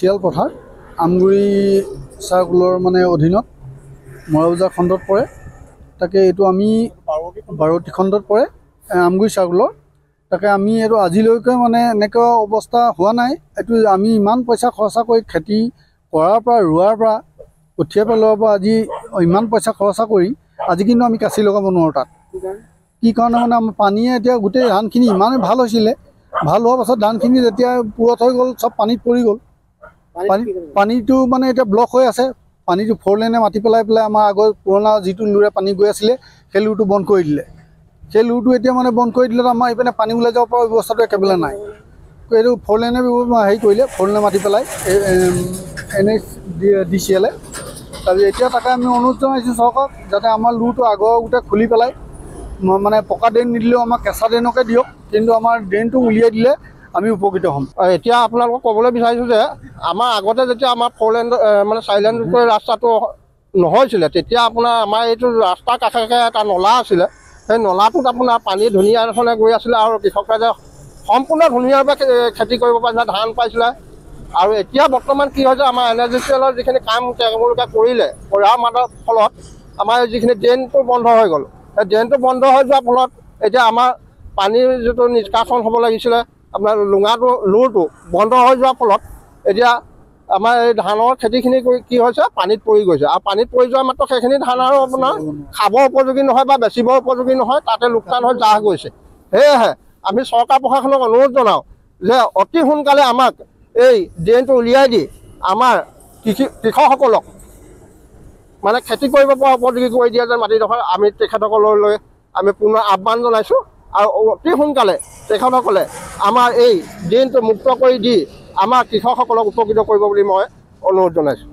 চিয়াল পথাৰ আমগুৰি চাৰ্কুলৰ মানে অধীনত মৰাবজাৰ খণ্ডত পৰে। তাকে এইটো আমি 12টি খণ্ডত পৰে আমগুৰি চাৰ্কুলৰ। তাকে আমি এইটো আজিলৈকে মানে এনেকুৱা অৱস্থা হোৱা নাই। এইটো আমি ইমান পইচা খৰচা কৰি খেতি কৰাৰ পৰা ৰোৱাৰ পৰা কঠীয়া পেলোৱাৰ পৰা আজি ইমান পইচা খৰচা কৰি আজি কিন্তু আমি কাচি লগাব নোৱাৰোঁ তাত। কি কাৰণে মানে আমাৰ পানীয়ে এতিয়া গোটেই ধানখিনি ইমানেই ভাল হৈছিলে, ভাল হোৱাৰ পাছত ধানখিনি যেতিয়া পুৰঠ হৈ গ'ল চব পানীত পৰি গ'ল। পানীটো মানে এতিয়া ব্লক হৈ আছে। পানীটো 4 লেনে মাতি পেলাই আমাৰ আগৰ পুৰণা যিটো লুৰে পানী গৈ আছিলে সেই লুৰটো বন্ধ কৰি দিলে। সেই লুৰটো এতিয়া মানে বন্ধ কৰি দিলে আমাৰ এইপিনে পানী ওলাই যাব পৰা ব্যৱস্থাটো একেবাৰে নাই। এইটো 4 লেনে হেৰি কৰিলে, 4 লেনে মাতি পেলাই NHDCL তাৰপিছত এতিয়া তাকে আমি অনুৰোধ জনাইছোঁ চৰকাৰক যাতে আমাৰ লুৰটো আগৰ গোটেই খুলি পেলাই মানে পকা ড্ৰেইন নিদিলেও আমাক কেঁচা ড্ৰেইনকে দিয়ক, কিন্তু আমাৰ ড্ৰেইনটো উলিয়াই দিলে আমি উপকৃত হ'ম। এতিয়া আপোনালোকক ক'বলৈ বিচাৰিছোঁ যে আমাৰ আগতে যেতিয়া আমাৰ 4 লেন মানে 4 লেন ৰাস্তাটো নহৈছিলে তেতিয়া আপোনাৰ আমাৰ এইটো ৰাস্তাৰ কাষে কাষে এটা নলা আছিলে। সেই নলাটোত আপোনাৰ পানী ধুনীয়া ধৰণে গৈ আছিলে আৰু কৃষক ৰাইজে সম্পূৰ্ণ ধুনীয়াভাৱে খেতি কৰিব পাৰিছিলে, ধান পাইছিলে। আৰু এতিয়া বৰ্তমান কি হৈছে, আমাৰ NHDCL যিখিনি কাম তেওঁলোকে কৰিলে, কৰাৰ ফলত আমাৰ যিখিনি ড্ৰেইনটো বন্ধ হৈ গ'ল। সেই ড্ৰেইনটো বন্ধ হৈ যোৱাৰ ফলত এতিয়া আমাৰ পানীৰ যিটো নিষ্কাশন হ'ব লাগিছিলে, আপোনাৰ লুৰটো বন্ধ হৈ যোৱাৰ ফলত এতিয়া আমাৰ এই ধানৰ খেতিখিনি কি হৈছে, পানীত পৰি গৈছে। আৰু পানীত পৰি যোৱাৰ মাত্ৰ সেইখিনি ধান আৰু আপোনাৰ খাব উপযোগী নহয় বা বেচিব উপযোগী নহয়, তাতে লোকচান হৈ জাহ গৈছে। সেয়েহে আমি চৰকাৰ প্ৰশাসনক অনুৰোধ জনাওঁ যে অতি সোনকালে আমাক এই ড্ৰেইনটো উলিয়াই দি আমাৰ কৃষকসকলক মানে খেতি কৰিব পৰা উপযোগী কৰি দিয়ে যেন মাটিডোখৰ আমি তেখেতসকললৈ আমি পুনৰ আহ্বান জনাইছোঁ। আৰু অতি সোনকালে তেখেতসকলে আমাৰ এই ড্ৰেইনটো মুক্ত কৰি দি আমাৰ কৃষকসকলক উপকৃত কৰিব বুলি মই অনুৰোধ জনাইছোঁ।